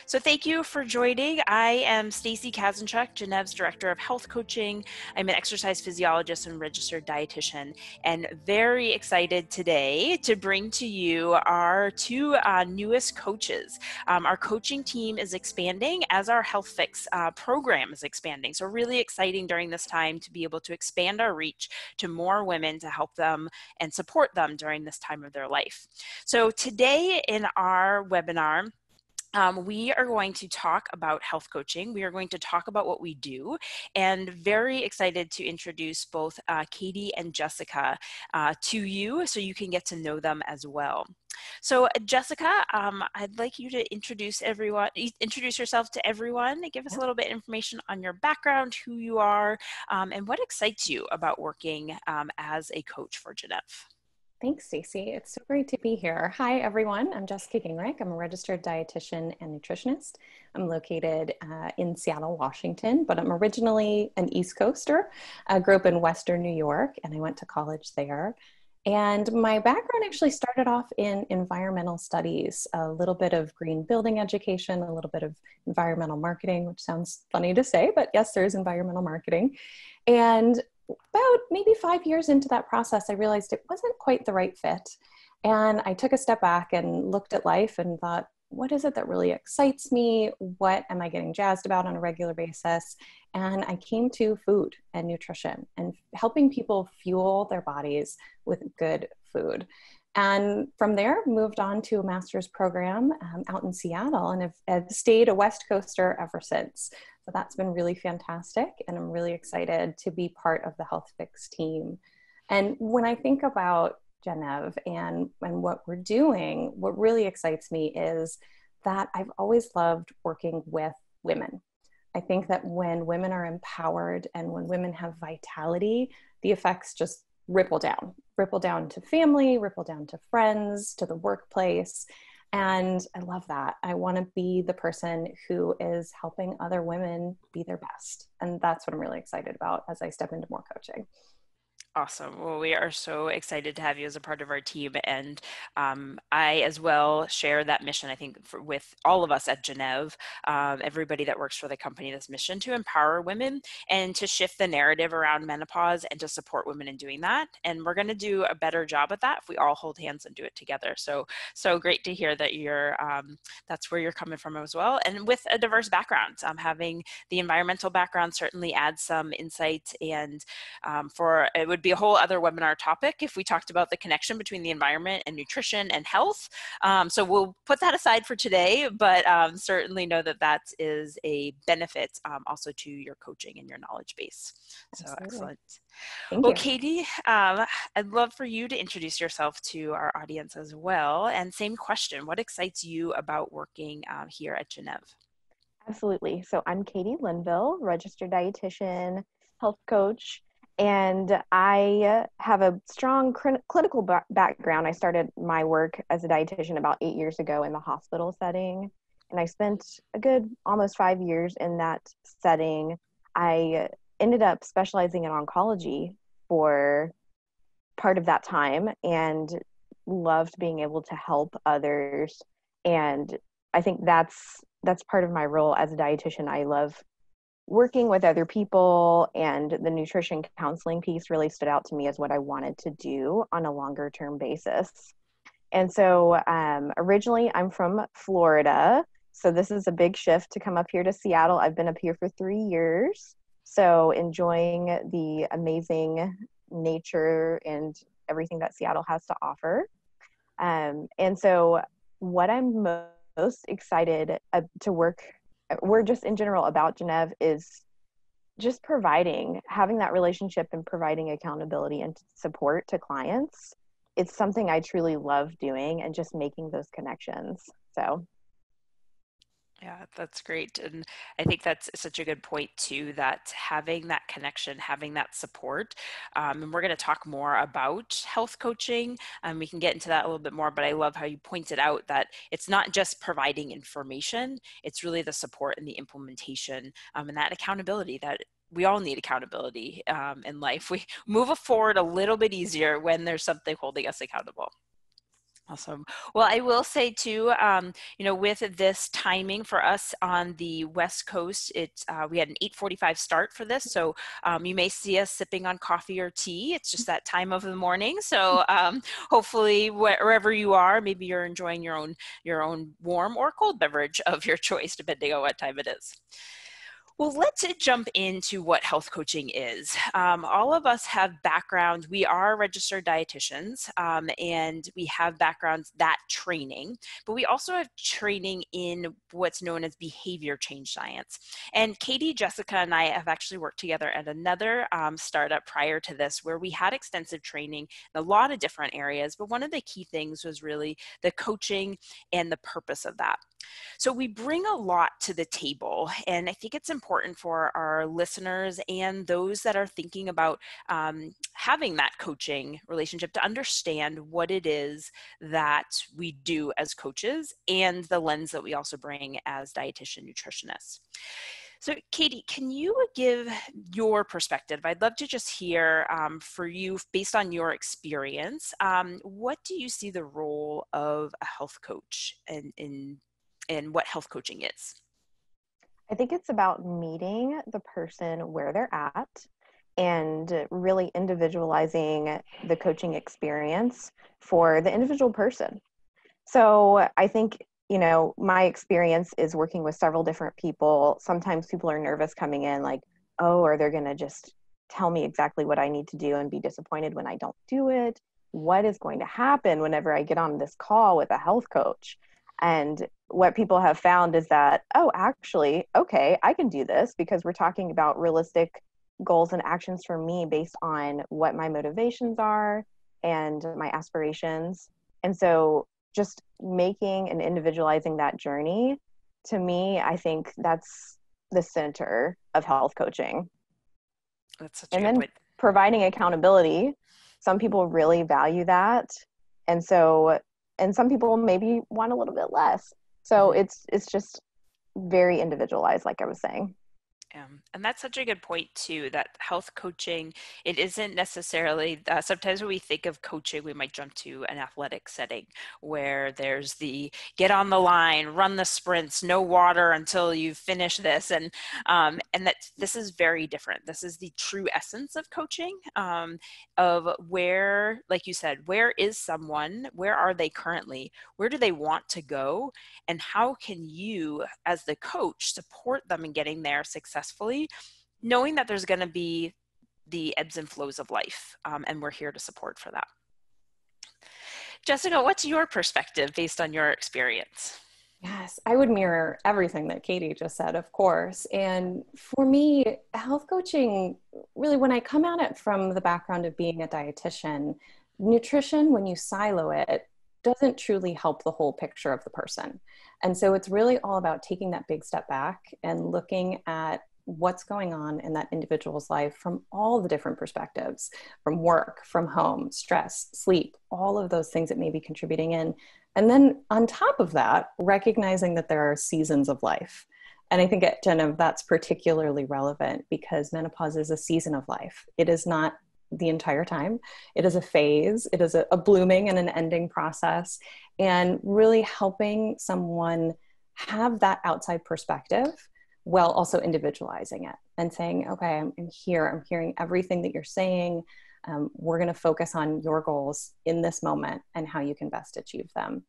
So thank you for joining. I am Stacy Kazenchuk, Geneve's Director of Health Coaching. I'm an exercise physiologist and registered dietitian, and very excited today to bring to you our two newest coaches. Our coaching team is expanding as our Health Fix program is expanding. So really exciting during this time to be able to expand our reach to more women to help them and support them during this time of their life. So today in our webinar, we are going to talk about health coaching. We are going to talk about what we do, and very excited to introduce both Katie and Jessica to you so you can get to know them as well. So Jessica, I'd like you to introduce yourself to everyone, give us a little bit of information on your background, who you are, and what excites you about working as a coach for Geneve. Thanks, Stacey. It's so great to be here. Hi, everyone. I'm Jessica Gingrich. I'm a registered dietitian and nutritionist. I'm located in Seattle, Washington, but I'm originally an East Coaster. I grew up in Western New York, and I went to college there. And my background actually started off in environmental studies, a little bit of green building education, a little bit of environmental marketing, which sounds funny to say, but yes, there's environmental marketing. And about maybe 5 years into that process, I realized it wasn't quite the right fit. And I took a step back and looked at life and thought, what is it that really excites me? What am I getting jazzed about on a regular basis? And I came to food and nutrition and helping people fuel their bodies with good food. And from there, moved on to a master's program out in Seattle, and have stayed a West Coaster ever since. So that's been really fantastic, and I'm really excited to be part of the Health Fix team. And when I think about Geneve and what we're doing, what really excites me is that I've always loved working with women. I think that when women are empowered and when women have vitality, the effects just ripple down to family, ripple down to friends, to the workplace. And I love that. I want to be the person who is helping other women be their best. And that's what I'm really excited about as I step into more coaching. Awesome. Well, we are so excited to have you as a part of our team. And I as well share that mission, I think, with all of us at Geneve, everybody that works for the company, this mission to empower women and to shift the narrative around menopause and to support women in doing that. And we're going to do a better job at that if we all hold hands and do it together. So great to hear that that's where you're coming from as well. And with a diverse background, having the environmental background certainly adds some insight, and it would be a whole other webinar topic if we talked about the connection between the environment and nutrition and health. So we'll put that aside for today, but certainly know that that is a benefit also to your coaching and your knowledge base. So Absolutely. excellent. Thank well, you. Katie, I'd love for you to introduce yourself to our audience as well. And same question, what excites you about working here at Geneve? Absolutely. So I'm Katie Linville, registered dietitian, health coach, and I have a strong clinical background. I started my work as a dietitian about 8 years ago in the hospital setting, and I spent a good almost 5 years in that setting. I ended up specializing in oncology for part of that time and loved being able to help others. And I think that's part of my role as a dietitian. I love working with other people, and the nutrition counseling piece really stood out to me as what I wanted to do on a longer term basis. And so originally I'm from Florida, so this is a big shift to come up here to Seattle. I've been up here for 3 years, so enjoying the amazing nature and everything that Seattle has to offer. And so what I'm most excited to work, we're just in general about Geneve, is just having that relationship and providing accountability and support to clients. It's something I truly love doing, and just making those connections. So yeah, that's great. And I think that's such a good point too, that having that connection, having that support, and we're going to talk more about health coaching. We can get into that a little bit more, but I love how you pointed out that it's not just providing information, it's really the support and the implementation, and that accountability that we all need accountability in life. We move forward a little bit easier when there's something holding us accountable. Awesome. Well, I will say too, with this timing for us on the West Coast, we had an 8:45 start for this, so you may see us sipping on coffee or tea. It's just that time of the morning. So hopefully, wherever you are, maybe you're enjoying your own warm or cold beverage of your choice, depending on what time it is. Well, let's jump into what health coaching is. All of us have backgrounds. We are registered dietitians, and we have backgrounds that training, but we also have training in what's known as behavior change science. And Katie, Jessica, and I have actually worked together at another startup prior to this where we had extensive training in a lot of different areas, but one of the key things was really the coaching and the purpose of that. So we bring a lot to the table, and I think it's important for our listeners and those that are thinking about having that coaching relationship to understand what it is that we do as coaches and the lens that we also bring as dietitian nutritionists. So Katie, can you give your perspective? I'd love to just hear for you, based on your experience, what do you see the role of a health coach in what health coaching is? I think it's about meeting the person where they're at and really individualizing the coaching experience for the individual person. So I think, my experience is working with several different people. Sometimes people are nervous coming in like, oh, are they going to just tell me exactly what I need to do and be disappointed when I don't do it? What is going to happen whenever I get on this call with a health coach? And what people have found is that, oh, actually, okay, I can do this because we're talking about realistic goals and actions for me based on what my motivations are and my aspirations. And so just making and individualizing that journey, to me, I think that's the center of health coaching. That's such a And good then point. providing accountability. Some people really value that. And some people maybe want a little bit less. So it's just very individualized, like I was saying. And that's such a good point too, that health coaching, it isn't necessarily, sometimes when we think of coaching, we might jump to an athletic setting where there's the get on the line, run the sprints, no water until you finish this. And that this is very different. This is the true essence of coaching, of where, like you said, where is someone, where are they currently, where do they want to go, and how can you as the coach support them in getting there successfully, knowing that there's going to be the ebbs and flows of life, and we're here to support for that. Jessica, what's your perspective based on your experience? Yes, I would mirror everything that Katie just said, of course. And for me, health coaching, really, when I come at it from the background of being a dietitian, nutrition, when you silo it, doesn't truly help the whole picture of the person. And so it's really all about taking that big step back and looking at what's going on in that individual's life from all the different perspectives, from work, from home, stress, sleep, all of those things that may be contributing in. And then on top of that, recognizing that there are seasons of life. And I think at Gennev, that's particularly relevant because menopause is a season of life. It is not the entire time. It is a phase. It is a blooming and an ending process. And really helping someone have that outside perspective while also individualizing it and saying, okay, I'm here. I'm hearing everything that you're saying. We're going to focus on your goals in this moment and how you can best achieve them.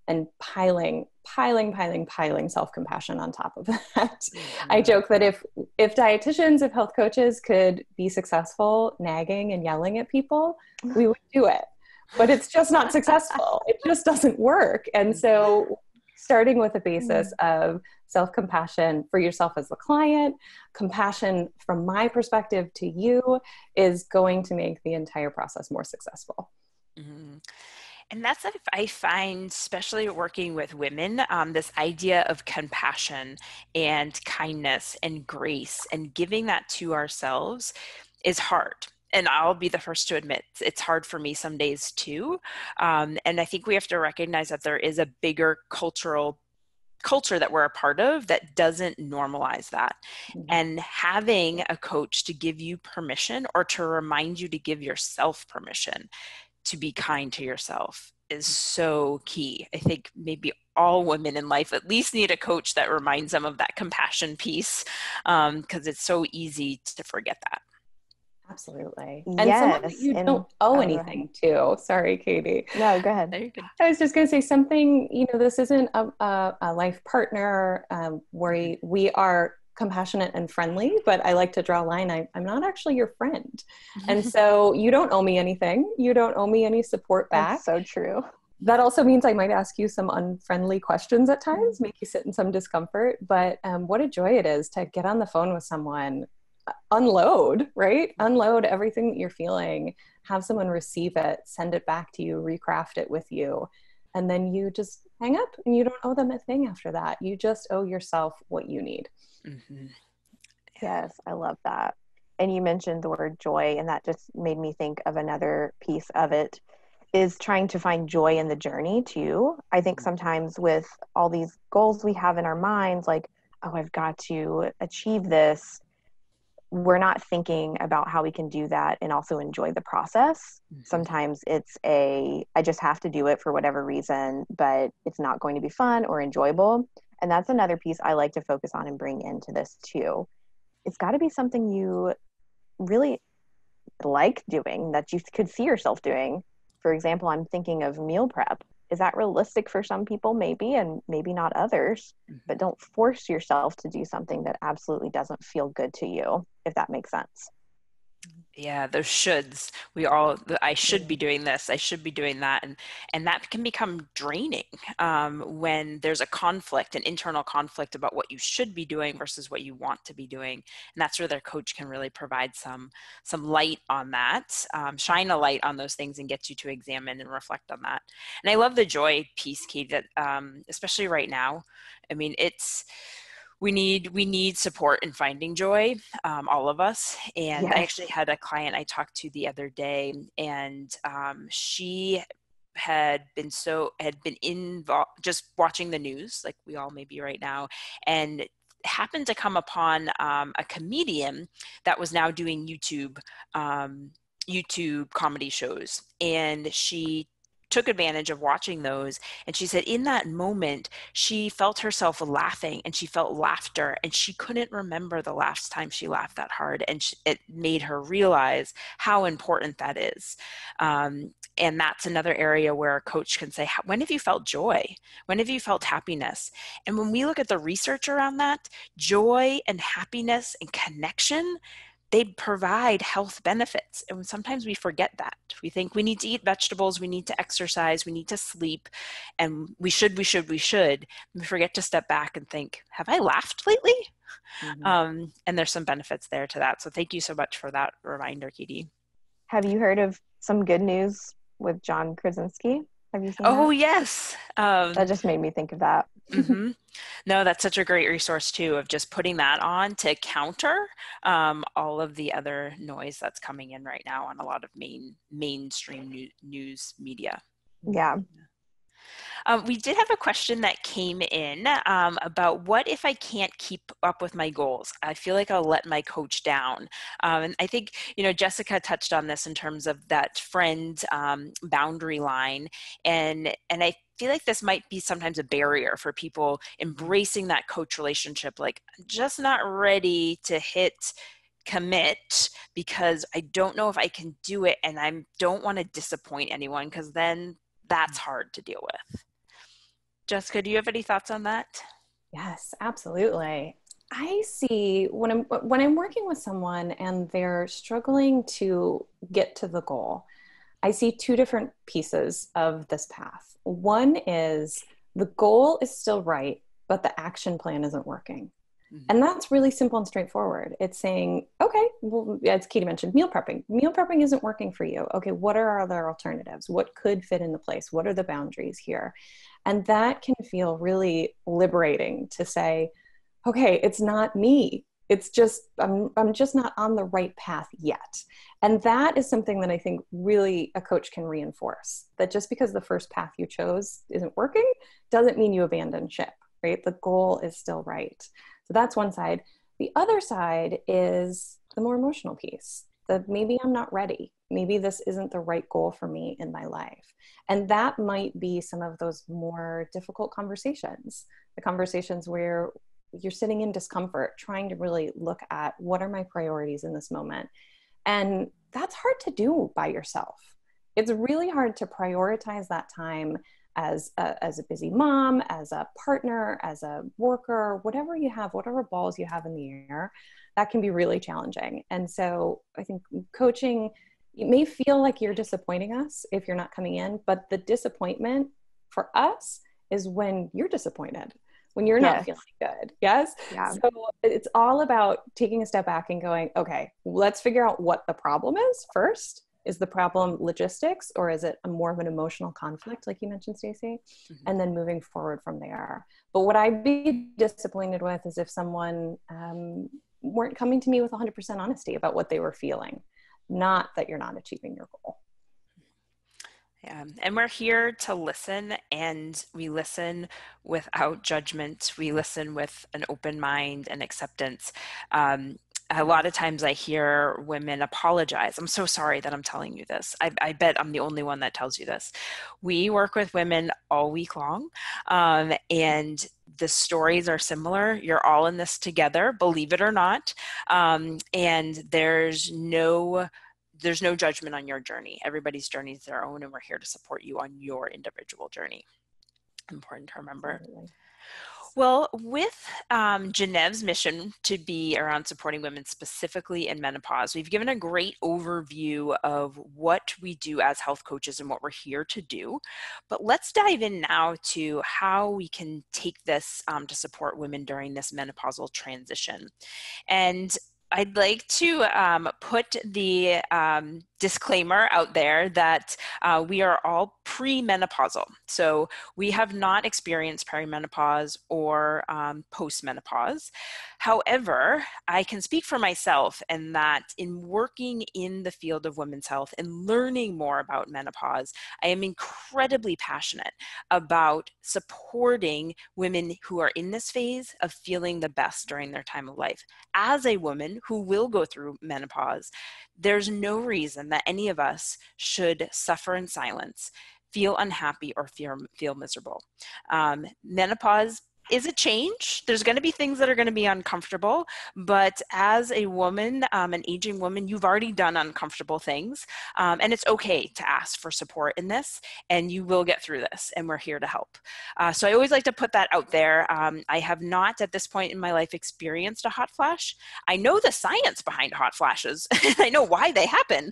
And piling self-compassion on top of that. Mm-hmm. I joke that if dietitians, if health coaches could be successful nagging and yelling at people, we would do it. But it's just not successful. It just doesn't work. And so starting with a basis of self-compassion for yourself as the client, compassion from my perspective to you is going to make the entire process more successful. Mm-hmm. And that's what I find, especially working with women, this idea of compassion and kindness and grace and giving that to ourselves is hard. And I'll be the first to admit it's hard for me some days too. And I think we have to recognize that there is a bigger culture that we're a part of that doesn't normalize that. Mm-hmm. And having a coach to give you permission or to remind you to give yourself permission to be kind to yourself is so key. I think maybe all women in life at least need a coach that reminds them of that compassion piece, because it's so easy to forget that. Absolutely. And someone that Yes. you And don't owe oh, go ahead. anything to. Sorry, Katie. No, go ahead. There you go. I was just going to say something, this isn't a life partner where we are compassionate and friendly, but I like to draw a line. I'm not actually your friend. And so you don't owe me anything. You don't owe me any support back. That's so true. That also means I might ask you some unfriendly questions at times, make you sit in some discomfort. But what a joy it is to get on the phone with someone, unload, right? Unload everything that you're feeling, have someone receive it, send it back to you, recraft it with you. And then you just hang up and you don't owe them a thing after that. You just owe yourself what you need. Mm-hmm. Yes, I love that. And you mentioned the word joy, and that just made me think of another piece of it is trying to find joy in the journey too. I think sometimes with all these goals we have in our minds, like, oh, I've got to achieve this, we're not thinking about how we can do that and also enjoy the process. Sometimes it's I just have to do it for whatever reason, but it's not going to be fun or enjoyable. And that's another piece I like to focus on and bring into this too. It's got to be something you really like doing, that you could see yourself doing. For example, I'm thinking of meal prep. Is that realistic for some people? Maybe, and maybe not others. But don't force yourself to do something that absolutely doesn't feel good to you, if that makes sense. Yeah, those shoulds. I should be doing this, I should be doing that. And that can become draining when there's a conflict, an internal conflict about what you should be doing versus what you want to be doing. And that's where their coach can really provide some light on that, shine a light on those things and get you to examine and reflect on that. And I love the joy piece, Kate, that especially right now, I mean, we need support in finding joy, all of us. And I Yes. actually had a client I talked to the other day, and she had been involved just watching the news, like we all may be right now, and happened to come upon a comedian that was now doing YouTube comedy shows, and she took advantage of watching those. And she said in that moment, she felt herself laughing, and she felt laughter, and she couldn't remember the last time she laughed that hard. And it made her realize how important that is. And that's another area where a coach can say, when have you felt joy? When have you felt happiness? And when we look at the research around that, joy and happiness and connection, they provide health benefits. And sometimes we forget that. We think we need to eat vegetables, we need to exercise, we need to sleep, and we should. And we forget to step back and think, have I laughed lately? And there's some benefits there to that. So thank you so much for that reminder, Katie. Have you heard of Some Good News with John Krasinski? Have you seen Oh, that? yes. That just made me think of that. No, that's such a great resource too, of just putting that on to counter all of the other noise that's coming in right now on a lot of mainstream news media. Yeah. We did have a question that came in about what if I can't keep up with my goals? I feel like I'll let my coach down. And I think, Jessica touched on this in terms of that friend boundary line. And I feel like this might be sometimes a barrier for people embracing that coach relationship. Like, I'm just not ready to hit commit because I don't know if I can do it, and I don't want to disappoint anyone, because then that's hard to deal with. Jessica, do you have any thoughts on that? Yes, absolutely. I see when I'm working with someone and they're struggling to get to the goal, I see two different pieces of this path. One is the goal is still right, but the action plan isn't working. And that's really simple and straightforward. It's saying, okay, well, as Katie mentioned, meal prepping. Meal prepping isn't working for you. Okay, what are our other alternatives? What could fit into place? What are the boundaries here? And that can feel really liberating to say, okay, it's not me. It's just, I'm just not on the right path yet. And that is something that I think really a coach can reinforce, that just because the first path you chose isn't working doesn't mean you abandon ship, right? The goal is still right. So that's one side. The other side is the more emotional piece. that maybe I'm not ready. Maybe this isn't the right goal for me in my life. And that might be some of those more difficult conversations, the conversations where you're sitting in discomfort, trying to really look at what are my priorities in this moment. And that's hard to do by yourself. It's really hard to prioritize that time as a busy mom, as a partner, as a worker, whatever you have, whatever balls you have in the air, that can be really challenging. And so I think coaching, it may feel like you're disappointing us if you're not coming in, but the disappointment for us is when you're disappointed, when you're not feeling good. Yes. Yeah. So it's all about taking a step back and going, okay, let's figure out what the problem is first. Is the problem logistics, or is it more of an emotional conflict, like you mentioned, Stacey? Mm-hmm. And then moving forward from there. But what I'd be disappointed with is if someone weren't coming to me with 100% honesty about what they were feeling, not that you're not achieving your goal. Yeah. And we're here to listen, and we listen without judgment. We listen with an open mind and acceptance. A lot of times I hear women apologize. I'm so sorry that I'm telling you this. I bet I'm the only one that tells you this. We work with women all week long, and the stories are similar. You're all in this together, believe it or not. And there's no judgment on your journey. Everybody's journey is their own, and we're here to support you on your individual journey. Important to remember. Absolutely. Well, with Genev's mission to be around supporting women specifically in menopause, we've given a great overview of what we do as health coaches and what we're here to do. But let's dive in now to how we can take this to support women during this menopausal transition. And I'd like to put the disclaimer out there that we are all premenopausal. So we have not experienced perimenopause or postmenopause. However, I can speak for myself in that in working in the field of women's health and learning more about menopause, I am incredibly passionate about supporting women who are in this phase of feeling the best during their time of life. As a woman who will go through menopause, there's no reason that any of us should suffer in silence, feel unhappy, or feel miserable. Menopause is a change. There's going to be things that are going to be uncomfortable, but as a woman, an aging woman, you've already done uncomfortable things, and it's okay to ask for support in this, and you will get through this, and we're here to help. So I always like to put that out there. I have not at this point in my life experienced a hot flash. I know the science behind hot flashes, and I know why they happen,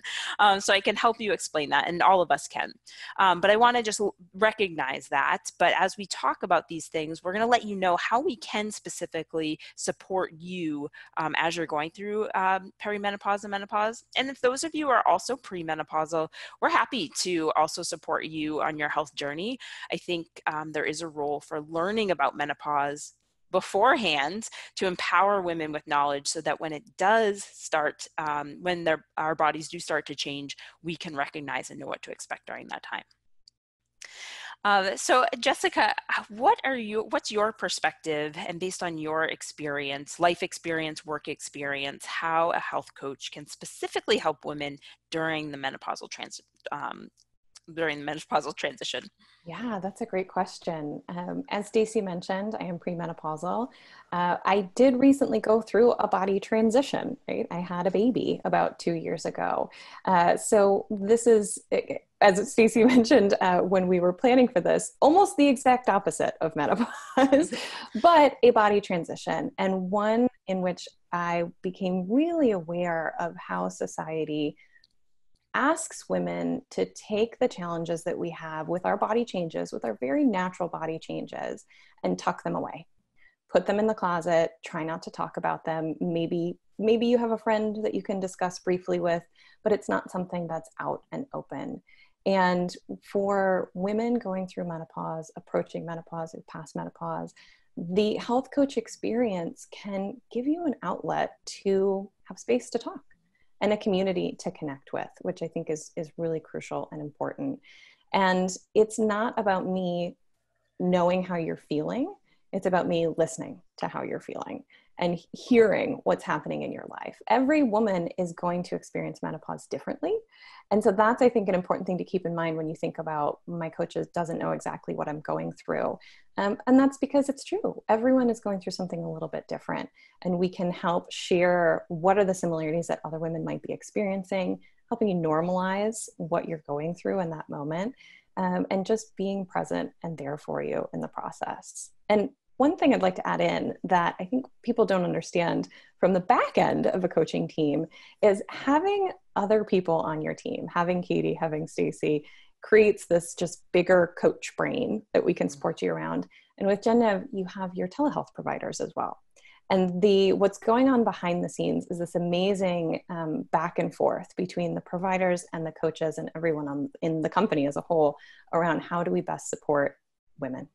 so I can help you explain that, and all of us can. But I want to just recognize that. But as we talk about these things, we're going to let you know how we can specifically support you as you're going through perimenopause and menopause. And if those of you are also premenopausal, we're happy to also support you on your health journey. I think there is a role for learning about menopause beforehand to empower women with knowledge so that when it does start, when our bodies do start to change, we can recognize and know what to expect during that time. So Jessica, what's your perspective, and based on your experience, life experience, work experience, how a health coach can specifically help women during the menopausal transition? Yeah, that's a great question. As Stacey mentioned, I am premenopausal. I did recently go through a body transition, right? I had a baby about 2 years ago. So this is, as Stacey mentioned, when we were planning for this, almost the exact opposite of menopause, but a body transition, and one in which I became really aware of how society asks women to take the challenges that we have with our body changes, with our very natural body changes, and tuck them away. Put them in the closet, try not to talk about them. Maybe you have a friend that you can discuss briefly with, but it's not something that's out and open. And for women going through menopause, approaching menopause, or past menopause, the health coach experience can give you an outlet to have space to talk and a community to connect with, which I think is really crucial and important. And it's not about me knowing how you're feeling. It's about me listening to how you're feeling and hearing what's happening in your life. Every woman is going to experience menopause differently. And so that's, I think, an important thing to keep in mind when you think about my coaches doesn't know exactly what I'm going through. And that's because it's true. Everyone is going through something a little bit different. And we can help share what are the similarities that other women might be experiencing, helping you normalize what you're going through in that moment, and just being present and there for you in the process. And one thing I'd like to add in that I think people don't understand from the back end of a coaching team is having other people on your team, having Katie, having Stacy, creates this just bigger coach brain that we can support you around. And with Gennev, you have your telehealth providers as well. And what's going on behind the scenes is this amazing back and forth between the providers and the coaches and everyone in the company as a whole around how do we best support women.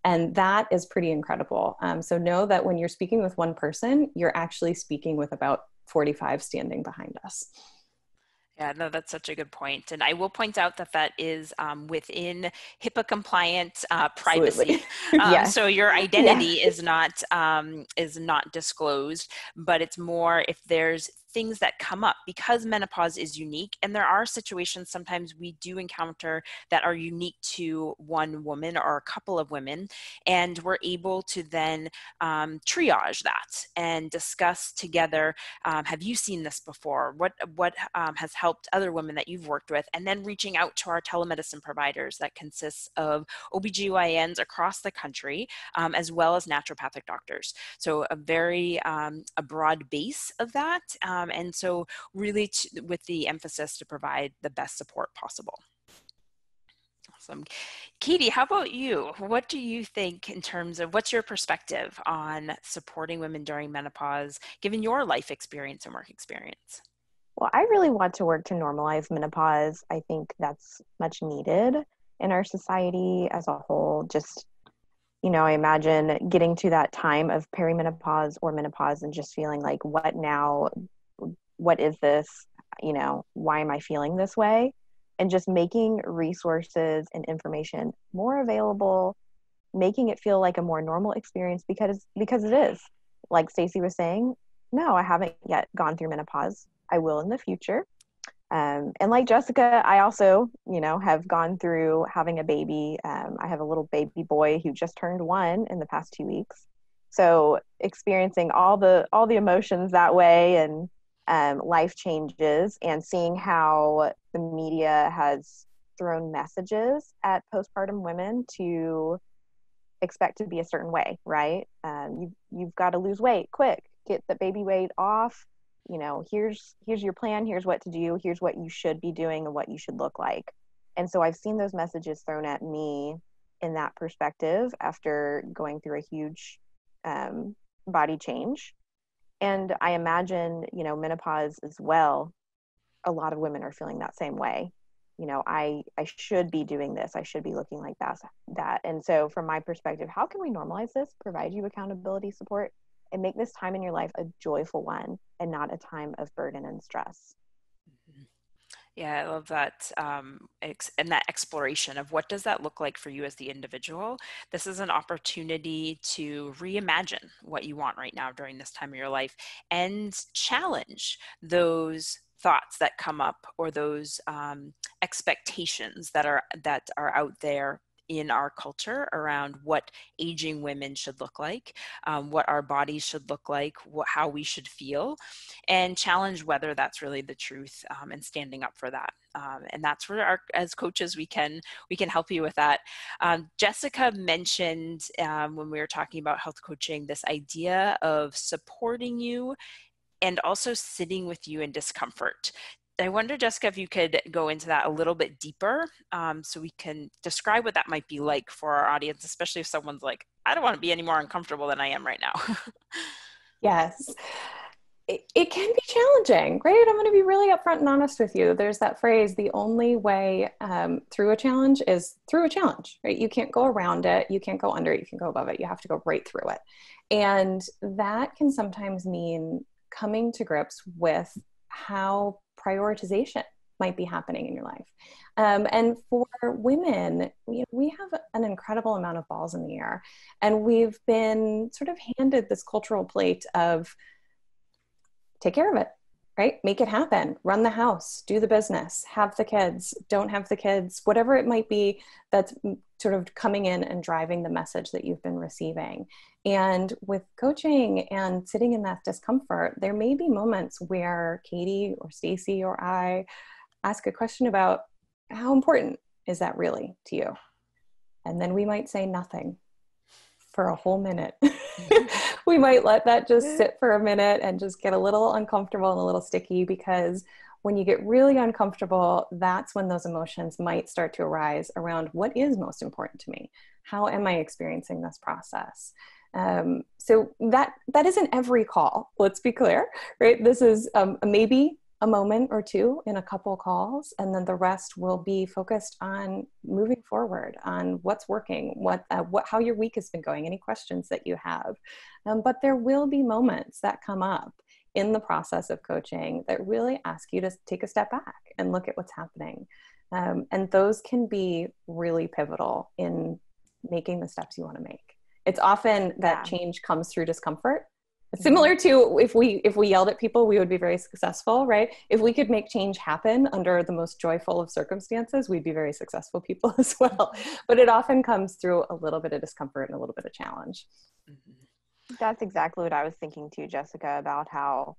And that is pretty incredible. So know that when you're speaking with one person, you're actually speaking with about 45 standing behind us. Yeah, no, that's such a good point. And I will point out that that is within HIPAA compliant privacy. Yes. So your identity is not disclosed, but it's more if there's things that come up because menopause is unique. And there are situations sometimes we do encounter that are unique to one woman or a couple of women. And we're able to then triage that and discuss together, have you seen this before? What has helped other women that you've worked with? And then reaching out to our telemedicine providers that consists of OBGYNs across the country, as well as naturopathic doctors. So a very a broad base of that. And so really with the emphasis to provide the best support possible. Awesome. Katie, how about you? What do you think in terms of what's your perspective on supporting women during menopause, given your life experience and work experience? Well, I really want to work to normalize menopause. I think that's much needed in our society as a whole. Just, I imagine getting to that time of perimenopause or menopause and just feeling like, what now? What is this? Why am I feeling this way? And just making resources and information more available, making it feel like a more normal experience because it is. Like Stacey was saying, no, I haven't yet gone through menopause. I will in the future. And like Jessica, I also, have gone through having a baby. I have a little baby boy who just turned 1 in the past 2 weeks. So experiencing all the emotions that way and life changes and seeing how the media has thrown messages at postpartum women to expect to be a certain way, right? You've got to lose weight quick, get the baby weight off. Here's your plan. Here's what to do. Here's what you should be doing and what you should look like. And so I've seen those messages thrown at me in that perspective after going through a huge body change. And I imagine, menopause as well, a lot of women are feeling that same way. I should be doing this. I should be looking like that. And so from my perspective, how can we normalize this, provide you accountability, support, and make this time in your life a joyful one and not a time of burden and stress? Yeah, I love that. And that exploration of what does that look like for you as the individual. This is an opportunity to reimagine what you want right now during this time of your life and challenge those thoughts that come up or those expectations that are out there in our culture around what aging women should look like, what our bodies should look like, how we should feel, and challenge whether that's really the truth, and standing up for that. And that's where as coaches, we can help you with that. Jessica mentioned when we were talking about health coaching, this idea of supporting you and also sitting with you in discomfort. I wonder, Jessica, if you could go into that a little bit deeper, so we can describe what that might be like for our audience, especially if someone's like, I don't want to be any more uncomfortable than I am right now. Yes. It can be challenging, right? I'm going to be really upfront and honest with you. There's that phrase, the only way through a challenge is through a challenge, right? You can't go around it. You can't go under it. You can go above it. You have to go right through it. And that can sometimes mean coming to grips with how prioritization might be happening in your life. And for women, we have an incredible amount of balls in the air, and we've been sort of handed this cultural plate of take care of it, right? Make it happen, run the house, do the business, have the kids, don't have the kids, whatever it might be that's sort of coming in and driving the message that you've been receiving. And with coaching and sitting in that discomfort, there may be moments where Katie or Stacy or I ask a question about how important is that really to you? And then we might say nothing for a whole minute. We might let that just sit for a minute and just get a little uncomfortable and a little sticky, because when you get really uncomfortable, that's when those emotions might start to arise around what is most important to me. How am I experiencing this process? So that isn't every call. Let's be clear, right? This is maybe a moment or two in a couple calls, and then the rest will be focused on moving forward, on what's working, how your week has been going, any questions that you have. But there will be moments that come up in the process of coaching that really ask you to take a step back and look at what's happening. And those can be really pivotal in making the steps you want to make. It's often that change comes through discomfort. Similar to if we yelled at people, we would be very successful, right? If we could make change happen under the most joyful of circumstances, we'd be very successful people as well. But it often comes through a little bit of discomfort and a little bit of challenge. That's exactly what I was thinking too, Jessica, about how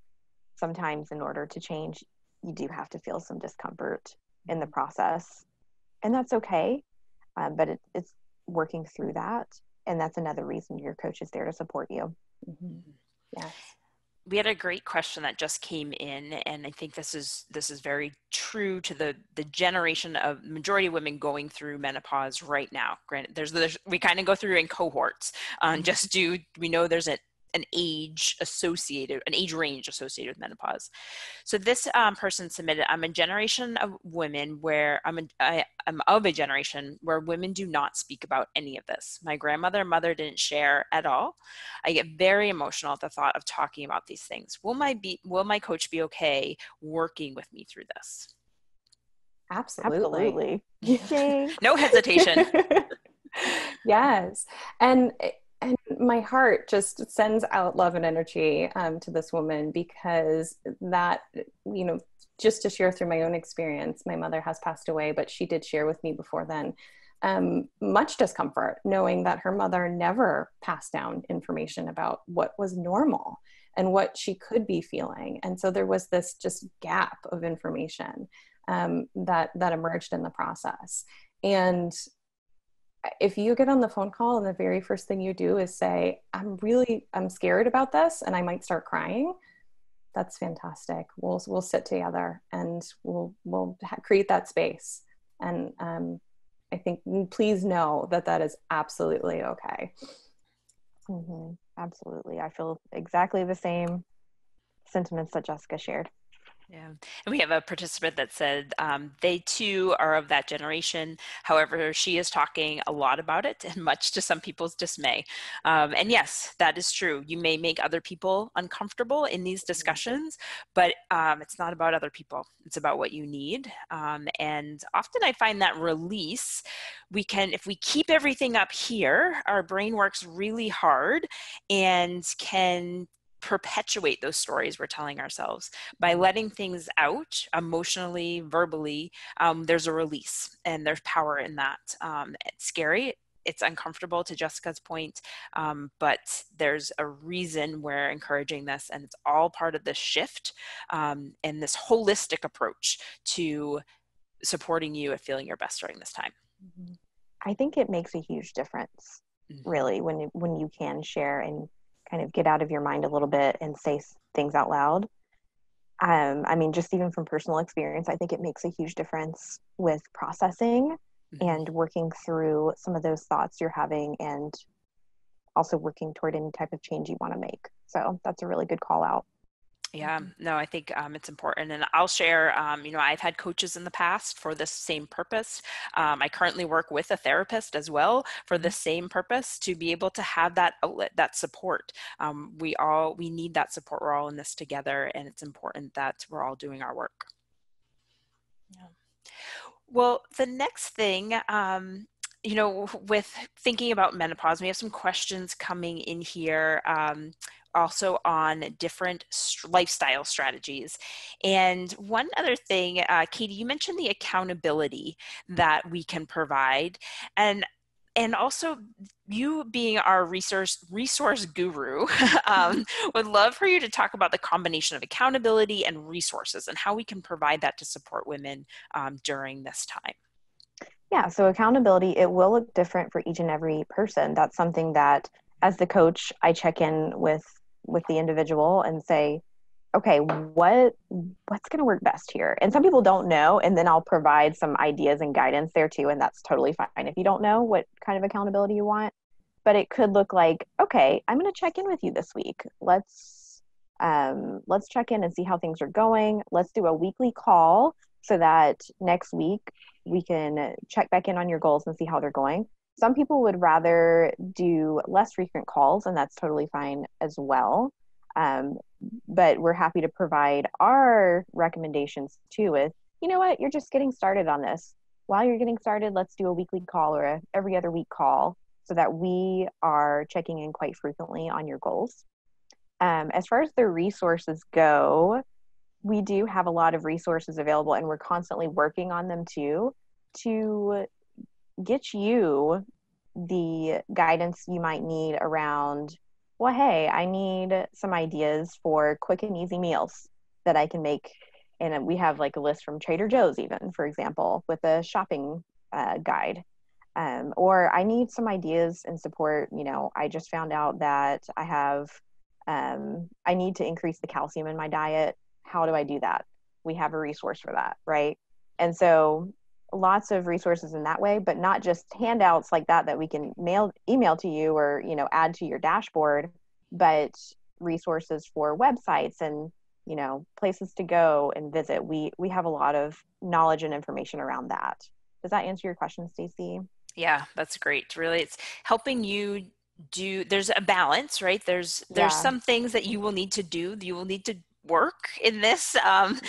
sometimes in order to change, you do have to feel some discomfort in the process. And that's okay. But it's working through that. And that's another reason your coach is there to support you. Mm-hmm. Yes. We had a great question that just came in, and I think this is very true to the generation of majority of women going through menopause right now. Granted, we kind of go through in cohorts. We know there's an age range associated with menopause. So this person submitted, I'm a generation of women where I'm of a generation where women do not speak about any of this. My grandmother and mother didn't share at all. I get very emotional at the thought of talking about these things. Will my coach be okay working with me through this? Absolutely. No hesitation. Yes. And my heart just sends out love and energy to this woman, because that, just to share through my own experience, my mother has passed away, but she did share with me before then much discomfort knowing that her mother never passed down information about what was normal and what she could be feeling. And so there was this just gap of information that emerged in the process. And if you get on the phone call and the very first thing you do is say, I'm scared about this and I might start crying, that's fantastic. We'll sit together and we'll create that space. And I think please know that is absolutely okay. Mm-hmm. Absolutely. I feel exactly the same sentiments that Jessica shared. Yeah. And we have a participant that said they too are of that generation. However, she is talking a lot about it, and much to some people's dismay. And yes, that is true. You may make other people uncomfortable in these discussions, but it's not about other people. It's about what you need. And often I find that release, if we keep everything up here, our brain works really hard and can perpetuate those stories we're telling ourselves. By letting things out emotionally, verbally, there's a release, and there's power in that. It's scary, it's uncomfortable, to Jessica's point, but there's a reason we're encouraging this, and it's all part of this shift and this holistic approach to supporting you at feeling your best during this time. I think it makes a huge difference, really, when you can share and kind of get out of your mind a little bit and say things out loud. Just even from personal experience, I think it makes a huge difference with processing and working through some of those thoughts you're having, and also working toward any type of change you want to make. So that's a really good call out. Yeah, no, I think it's important. And I'll share, I've had coaches in the past for this same purpose. I currently work with a therapist as well for the same purpose, to be able to have that outlet, that support. We need that support. We're all in this together, and it's important that we're all doing our work. Yeah. Well, the next thing, with thinking about menopause, we have some questions coming in here, also on different lifestyle strategies. And one other thing, Katie, you mentioned the accountability that we can provide. And also, you being our resource guru, would love for you to talk about the combination of accountability and resources and how we can provide that to support women during this time. Yeah, so accountability, it will look different for each and every person. That's something that as the coach, I check in with the individual and say, okay, what's going to work best here? And some people don't know, and then I'll provide some ideas and guidance there too, and that's totally fine if you don't know what kind of accountability you want. But it could look like, okay, I'm going to check in with you this week. Let's check in and see how things are going. Let's do a weekly call so that next week we can check back in on your goals and see how they're going. Some people would rather do less frequent calls, and that's totally fine as well. But we're happy to provide our recommendations too with, you know what, you're just getting started on this. While you're getting started, let's do a weekly call or every other week call so that we are checking in quite frequently on your goals. As far as the resources go, we do have a lot of resources available, and we're constantly working on them too to get you the guidance you might need around, well, hey, I need some ideas for quick and easy meals that I can make. And we have like a list from Trader Joe's, even, for example, with a shopping guide. Or I need some ideas and support. I just found out that I need to increase the calcium in my diet. How do I do that? We have a resource for that, right? And so lots of resources in that way, but not just handouts like that we can email to you or, add to your dashboard, but resources for websites and, places to go and visit. We have a lot of knowledge and information around that. Does that answer your question, Stacey? Yeah, that's great. Really, it's helping you there's a balance, right? There's Yeah. some things that you will need to do. You will need to work in this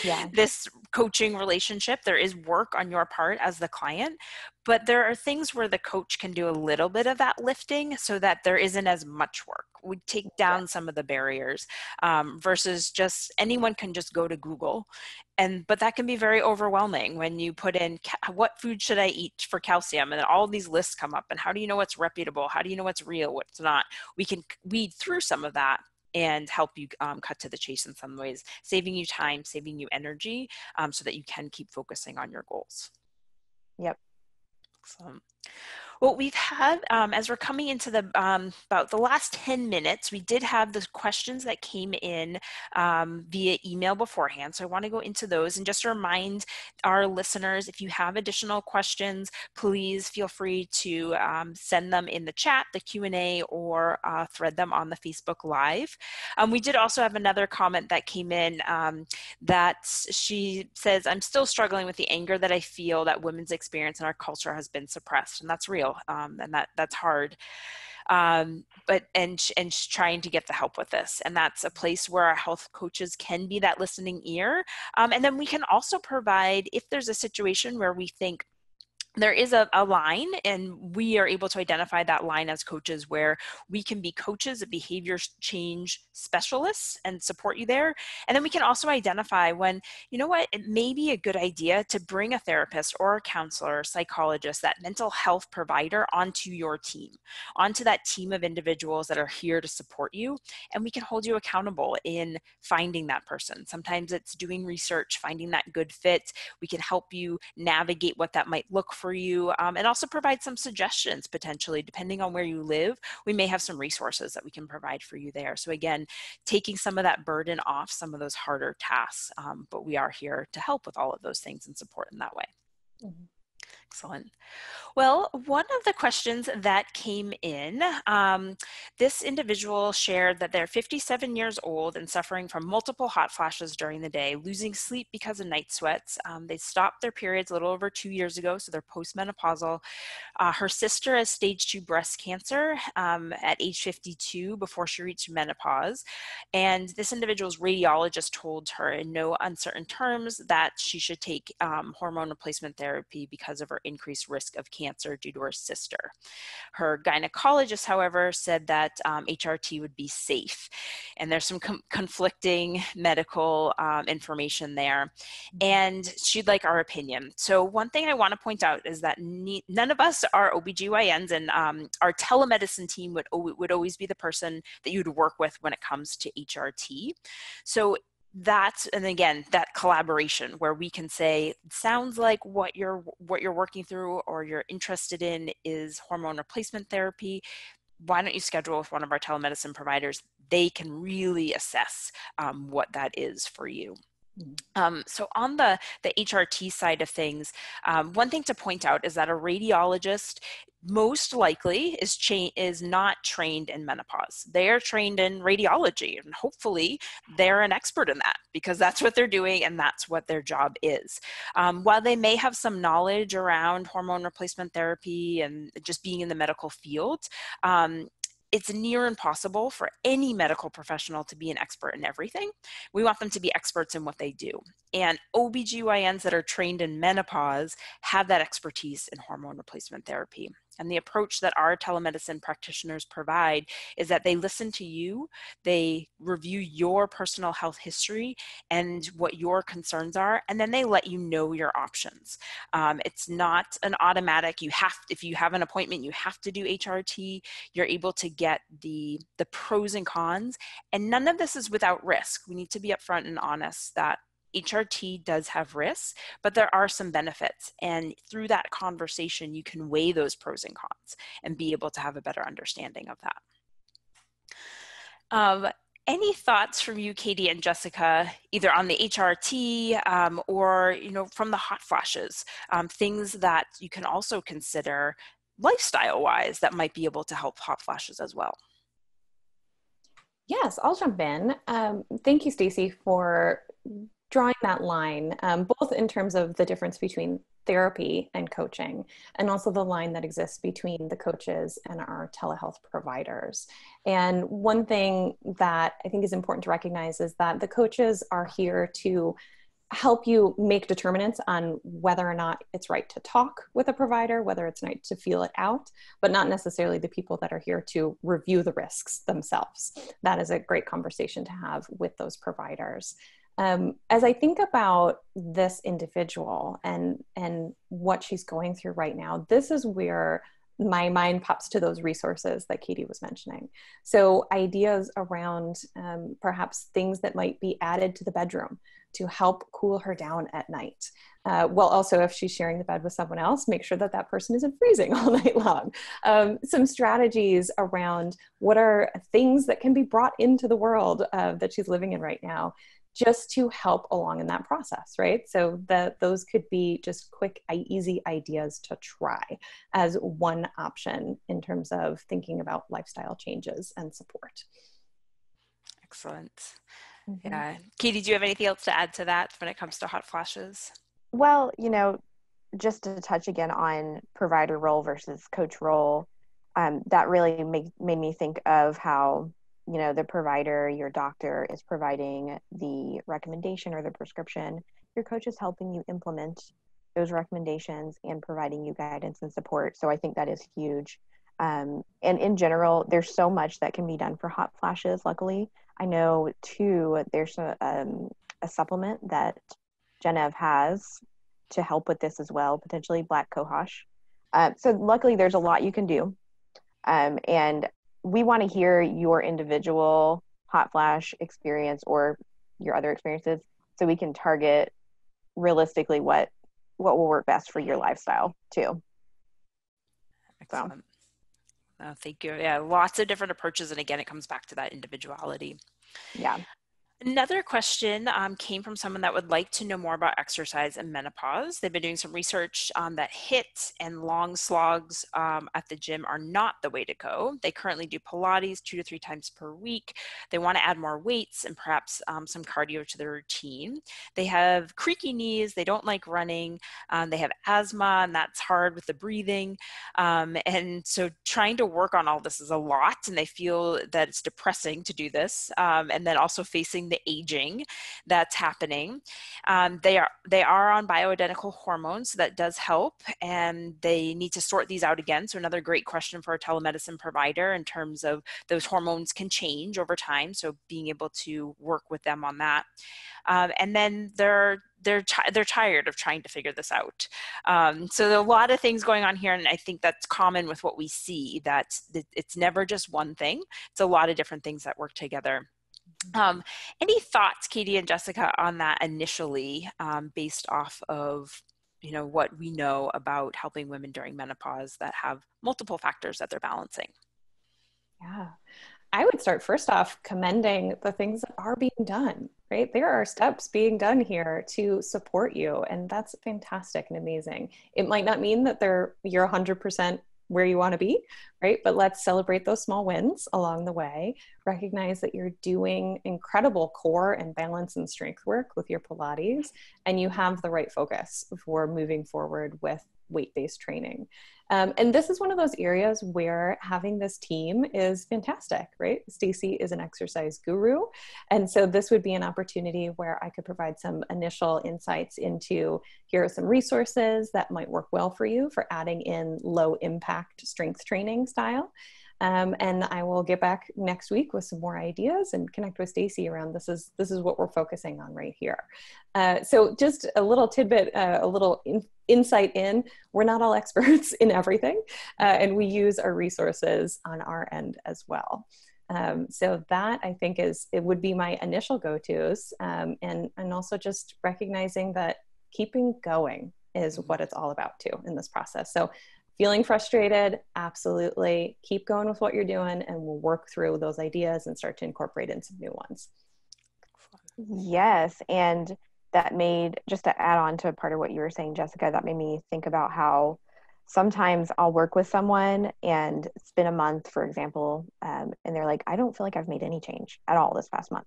Yeah. this coaching relationship. There is work on your part as the client, but there are things where the coach can do a little bit of that lifting so that there isn't as much work. We take down some of the barriers, versus just anyone can just go to Google, but that can be very overwhelming when you put in what food should I eat for calcium, and then all these lists come up, and how do you know what's reputable? How do you know what's real, what's not? We can weed through some of that and help you cut to the chase in some ways, saving you time, saving you energy, so that you can keep focusing on your goals. Yep. Excellent. Well, we've had, as we're coming into about the last 10 minutes, we did have the questions that came in via email beforehand. So I want to go into those and just remind our listeners, if you have additional questions, please feel free to send them in the chat, the Q&A, or thread them on the Facebook Live. We did also have another comment that came in that she says, I'm still struggling with the anger that I feel that women's experience in our culture has been suppressed. And that's real. And that's hard. But trying to get the help with this. And that's a place where our health coaches can be that listening ear. And then we can also provide, if there's a situation where we think there is a line, and we are able to identify that line as coaches, where we can be coaches, behavior change specialists, and support you there. And then we can also identify when, you know what, it may be a good idea to bring a therapist or a counselor, psychologist, that mental health provider onto your team, onto that team of individuals that are here to support you. And we can hold you accountable in finding that person. Sometimes it's doing research, finding that good fit. We can help you navigate what that might look for you, and also provide some suggestions potentially, depending on where you live. We may have some resources that we can provide for you there. So again, taking some of that burden off some of those harder tasks, but we are here to help with all of those things and support in that way. Mm-hmm. Excellent. Well, one of the questions that came in, this individual shared that they're 57 years old and suffering from multiple hot flashes during the day, losing sleep because of night sweats. They stopped their periods a little over 2 years ago, so they're postmenopausal. Her sister has stage 2 breast cancer at age 52 before she reached menopause. And this individual's radiologist told her in no uncertain terms that she should take hormone replacement therapy because of her increased risk of cancer due to her sister. Her gynecologist, however, said that HRT would be safe. And there's some conflicting medical information there. And she'd like our opinion. So one thing I want to point out is that none of us are OBGYNs, and our telemedicine team would always be the person that you'd work with when it comes to HRT. So and again, that collaboration where we can say, sounds like what you're working through or you're interested in is hormone replacement therapy. Why don't you schedule with one of our telemedicine providers? They can really assess what that is for you. So on the HRT side of things, one thing to point out is that a radiologist most likely is not trained in menopause. They are trained in radiology, and hopefully they're an expert in that because that's what they're doing and that's what their job is. While they may have some knowledge around hormone replacement therapy and just being in the medical field, it's near impossible for any medical professional to be an expert in everything. We want them to be experts in what they do. And OBGYNs that are trained in menopause have that expertise in hormone replacement therapy. And the approach that our telemedicine practitioners provide is that they listen to you, they review your personal health history and what your concerns are, and then they let you know your options. It's not an automatic, if you have an appointment, you have to do HRT. You're able to get the pros and cons, and none of this is without risk. We need to be upfront and honest that HRT does have risks, but there are some benefits. And through that conversation, you can weigh those pros and cons and be able to have a better understanding of that. Any thoughts from you, Katie and Jessica, either on the HRT or from the hot flashes, things that you can also consider lifestyle-wise that might be able to help hot flashes as well? Yes, I'll jump in. Thank you, Stacy, for drawing that line, both in terms of the difference between therapy and coaching, and also the line that exists between the coaches and our telehealth providers. And one thing that I think is important to recognize is that the coaches are here to help you make determinants on whether or not it's right to talk with a provider, whether it's right to feel it out, but not necessarily the people that are here to review the risks themselves. That is a great conversation to have with those providers. As I think about this individual and what she's going through right now, this is where my mind pops to those resources that Katie was mentioning. So ideas around perhaps things that might be added to the bedroom to help cool her down at night. Well, also if she's sharing the bed with someone else, make sure that that person isn't freezing all night long. Some strategies around what are things that can be brought into the world that she's living in right now, just to help along in that process, right? So those could be just quick, easy ideas to try as one option in terms of thinking about lifestyle changes and support. Excellent. Yeah. Katie, do you have anything else to add to that when it comes to hot flashes? Well, just to touch again on provider role versus coach role, that really made me think of how the provider, your doctor, is providing the recommendation or the prescription. Your coach is helping you implement those recommendations and providing you guidance and support. So I think that is huge. And in general, there's so much that can be done for hot flashes. Luckily, I know too, there's a supplement that Gennev has to help with this as well, potentially black cohosh. So luckily, there's a lot you can do. And we want to hear your individual hot flash experience or your other experiences so we can target realistically what will work best for your lifestyle too. Excellent. Thank you. Yeah, lots of different approaches. And again, it comes back to that individuality. Yeah. Another question came from someone that would like to know more about exercise and menopause. They've been doing some research that HIIT and long slogs at the gym are not the way to go. They currently do Pilates 2 to 3 times per week. They want to add more weights and perhaps some cardio to their routine. They have creaky knees. They don't like running. They have asthma, and that's hard with the breathing. And so trying to work on all this is a lot, and they feel that it's depressing to do this. And then also facing the aging that's happening. They are on bioidentical hormones, so that does help, and they need to sort these out again. So another great question for a telemedicine provider in terms of those hormones can change over time. So being able to work with them on that. And then they're tired of trying to figure this out. So there are a lot of things going on here, and I think that's common with what we see, that it's never just one thing. It's a lot of different things that work together. Any thoughts, Katie and Jessica, on that initially, based off of what we know about helping women during menopause that have multiple factors that they're balancing? Yeah. I would start first off commending the things that are being done, right? There are steps being done here to support you, and that's fantastic and amazing. It might not mean that you're 100% where you want to be, right? But let's celebrate those small wins along the way. Recognize that you're doing incredible core and balance and strength work with your Pilates, and you have the right focus for moving forward with weight-based training. And this is one of those areas where having this team is fantastic, right? Stacy is an exercise guru. And so this would be an opportunity where I could provide some initial insights into, here are some resources that might work well for you for adding in low impact strength training style. And I will get back next week with some more ideas and connect with Stacy around this is what we're focusing on right here. So just a little tidbit, a little insight in, we're not all experts in everything, and we use our resources on our end as well. So that I think it would be my initial go-tos, and also just recognizing that keeping going is what it's all about too in this process. So feeling frustrated, absolutely keep going with what you're doing, and we'll work through those ideas and start to incorporate in some new ones. Yes, and that made, just to add on to part of what you were saying, Jessica, that made me think about how sometimes I'll work with someone and it's been a month, for example, and they're like, I don't feel like I've made any change at all this past month.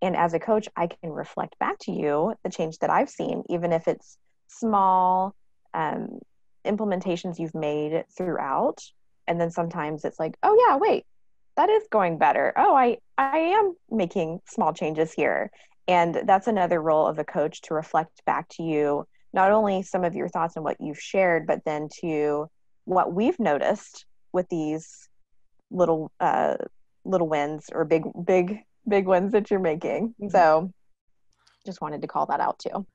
And as a coach, I can reflect back to you the change that I've seen, even if it's small implementations you've made throughout. And then sometimes it's like, oh yeah, wait, that is going better. Oh, I am making small changes here. And that's another role of a coach, to reflect back to you, not only some of your thoughts and what you've shared, but then to what we've noticed with these little wins, or big wins that you're making. Mm-hmm. So just wanted to call that out too.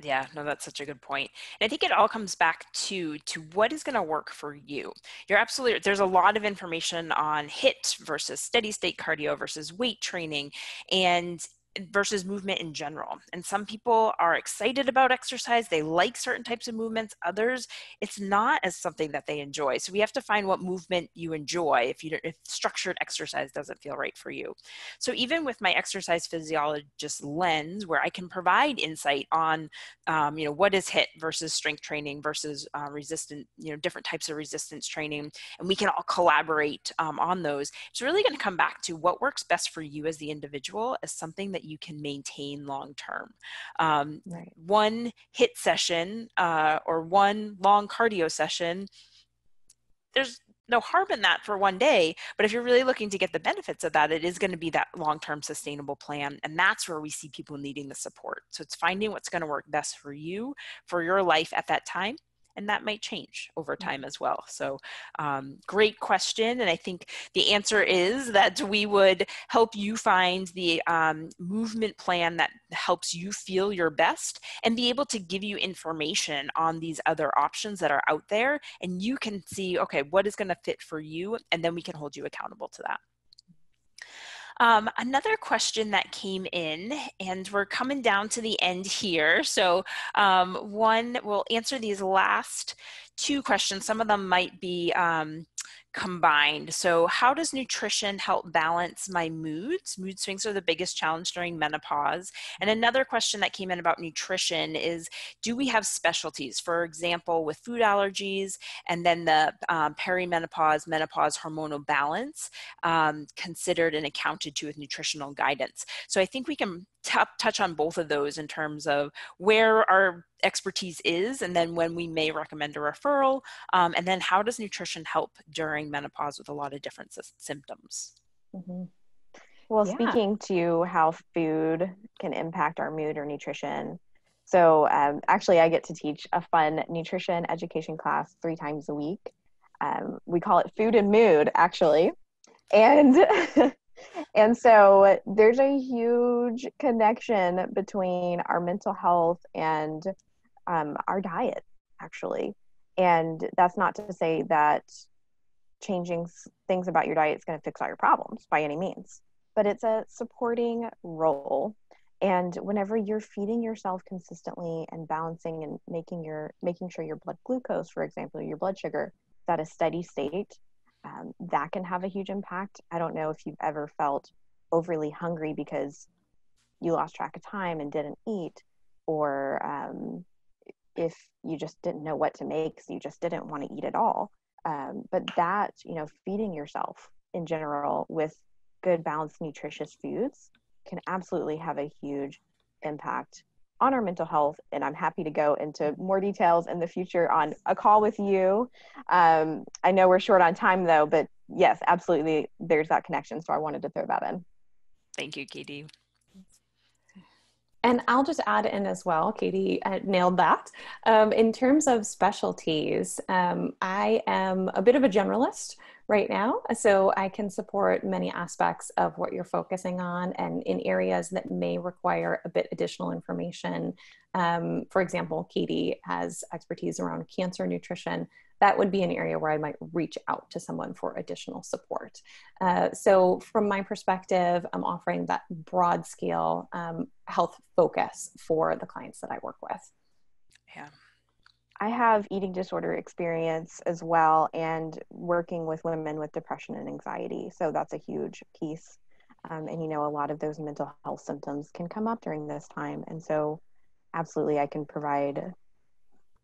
Yeah, no, that's such a good point. And I think it all comes back to what is going to work for you. You're absolutely, there's a lot of information on HIIT versus steady state cardio versus weight training and versus movement in general. And some people are excited about exercise. They like certain types of movements. Others, it's not as something that they enjoy. So we have to find what movement you enjoy if structured exercise doesn't feel right for you. So even with my exercise physiologist lens, where I can provide insight on, what is HIIT versus strength training versus resistant, different types of resistance training, and we can all collaborate on those. It's really going to come back to what works best for you as the individual as something that you can maintain long term. Right. One HIIT session or one long cardio session, there's no harm in that for one day, but if you're really looking to get the benefits of that, it is going to be that long-term sustainable plan. And that's where we see people needing the support. So it's finding what's going to work best for you, for your life at that time. And that might change over time as well. So great question. And I think the answer is that we would help you find the movement plan that helps you feel your best, and be able to give you information on these other options that are out there. And you can see, okay, what is going to fit for you? And then we can hold you accountable to that. Another question that came in, and we're coming down to the end here. So we'll answer these last two questions. Some of them might be combined. So how does nutrition help balance my moods? Mood swings are the biggest challenge during menopause. And another question that came in about nutrition is, do we have specialties? For example, with food allergies and then the perimenopause, menopause hormonal balance considered and accounted to with nutritional guidance. So I think we can touch on both of those in terms of where our expertise is and then when we may recommend a referral, and then how does nutrition help during menopause with a lot of different symptoms. Mm-hmm. Well, Yeah. speaking to how food can impact our mood or nutrition. So actually, I get to teach a fun nutrition education class 3 times a week. We call it Food and Mood, actually. And and so there's a huge connection between our mental health and our diet, actually. And that's not to say that changing things about your diet is going to fix all your problems by any means, but it's a supporting role. And whenever you're feeding yourself consistently and balancing and making sure your blood glucose, for example, your blood sugar, is at a steady state, that can have a huge impact. I don't know if you've ever felt overly hungry because you lost track of time and didn't eat, or if you just didn't know what to make, so you just didn't want to eat at all. But that, feeding yourself in general with good, balanced, nutritious foods can absolutely have a huge impact on our mental health. And I'm happy to go into more details in the future on a call with you. I know we're short on time though, but yes, absolutely, there's that connection. So I wanted to throw that in. Thank you, Katie. And I'll just add in as well, Katie nailed that. In terms of specialties, I am a bit of a generalist right now, so I can support many aspects of what you're focusing on and in areas that may require a bit additional information. For example, Katie has expertise around cancer nutrition. That would be an area where I might reach out to someone for additional support. So from my perspective, I'm offering that broad scale health focus for the clients that I work with. Yeah. I have eating disorder experience as well and working with women with depression and anxiety. So that's a huge piece. And, a lot of those mental health symptoms can come up during this time. And so absolutely, I can provide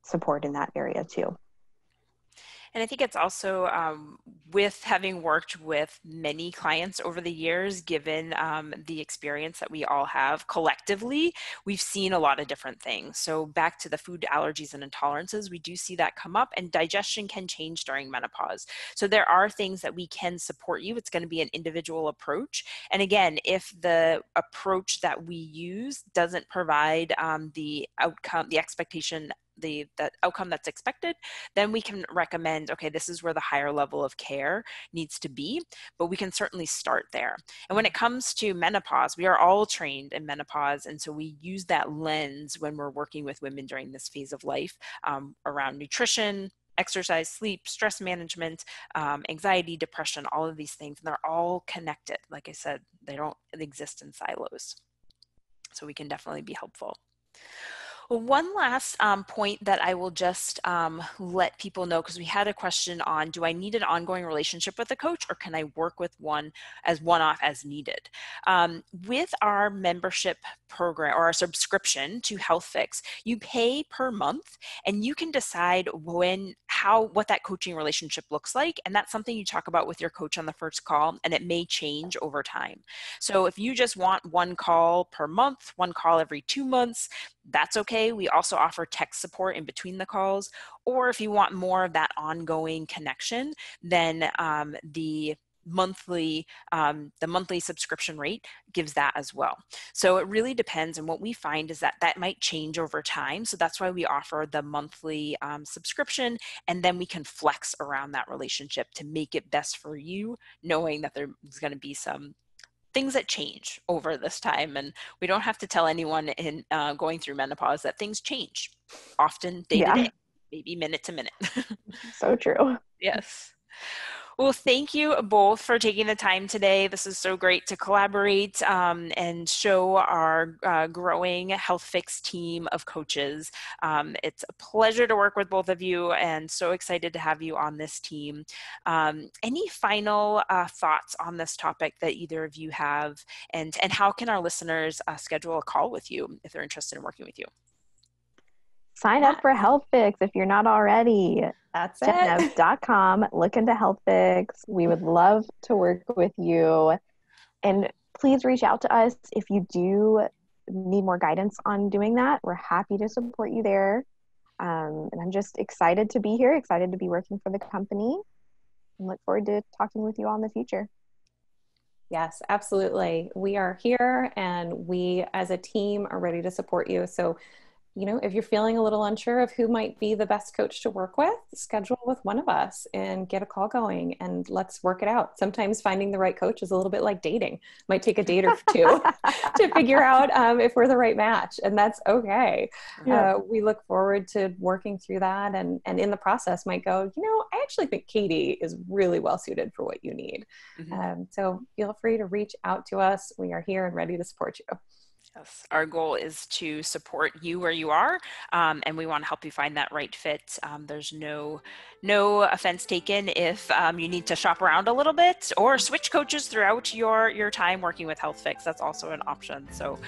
support in that area too. And I think it's also with having worked with many clients over the years, given the experience that we all have collectively, we've seen a lot of different things. So back to the food allergies and intolerances, we do see that come up, and digestion can change during menopause. So there are things that we can support you. It's going to be an individual approach. And again, if the approach that we use doesn't provide the outcome, the expectation, the outcome that's expected, then we can recommend, okay, this is where the higher level of care needs to be, but we can certainly start there. And when it comes to menopause, we are all trained in menopause, and so we use that lens when we're working with women during this phase of life around nutrition, exercise, sleep, stress management, anxiety, depression, all of these things, and they're all connected. Like I said, they don't exist in silos. So we can definitely be helpful. Well, one last point that I will just let people know, because we had a question on, do I need an ongoing relationship with a coach, or can I work with one as one-off as needed? With our membership program or our subscription to HealthFix, you pay per month, and you can decide what that coaching relationship looks like, and that's something you talk about with your coach on the first call, and it may change over time. So if you just want one call per month, one call every 2 months, that's okay. We also offer tech support in between the calls. Or if you want more of that ongoing connection, then the monthly subscription rate gives that as well. So it really depends, and what we find is that might change over time. So that's why we offer the monthly subscription, and then we can flex around that relationship to make it best for you, knowing that there's going to be some things that change over this time, and we don't have to tell anyone in going through menopause that things change, often day to day, maybe minute to minute. So true. Yes. Well, thank you both for taking the time today. This is so great to collaborate and show our growing Health Fix team of coaches. It's a pleasure to work with both of you and so excited to have you on this team. Any final thoughts on this topic that either of you have, and how can our listeners schedule a call with you if they're interested in working with you? Sign up for Health Fix if you're not already. That's it. Gennev.com. Look into Health Fix. We would love to work with you. And please reach out to us if you do need more guidance on doing that. We're happy to support you there. And I'm just excited to be here, excited to be working for the company, and look forward to talking with you all in the future. Yes, absolutely. We are here and we as a team are ready to support you. So if you're feeling a little unsure of who might be the best coach to work with, schedule with one of us and get a call going and let's work it out. Sometimes finding the right coach is a little bit like dating. Might take a date or two to figure out if we're the right match, and that's okay. Yep. We look forward to working through that, and in the process might go, I actually think Katie is really well suited for what you need. So feel free to reach out to us. We are here and ready to support you. Yes, our goal is to support you where you are, and we want to help you find that right fit. There's no offense taken if you need to shop around a little bit or switch coaches throughout your time working with Health Fix. That's also an option. So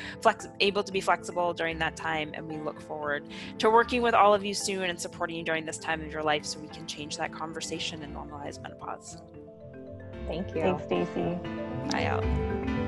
able to be flexible during that time, and we look forward to working with all of you soon and supporting you during this time of your life so we can change that conversation and normalize menopause. Thank you. Thanks, Stacy. Bye out.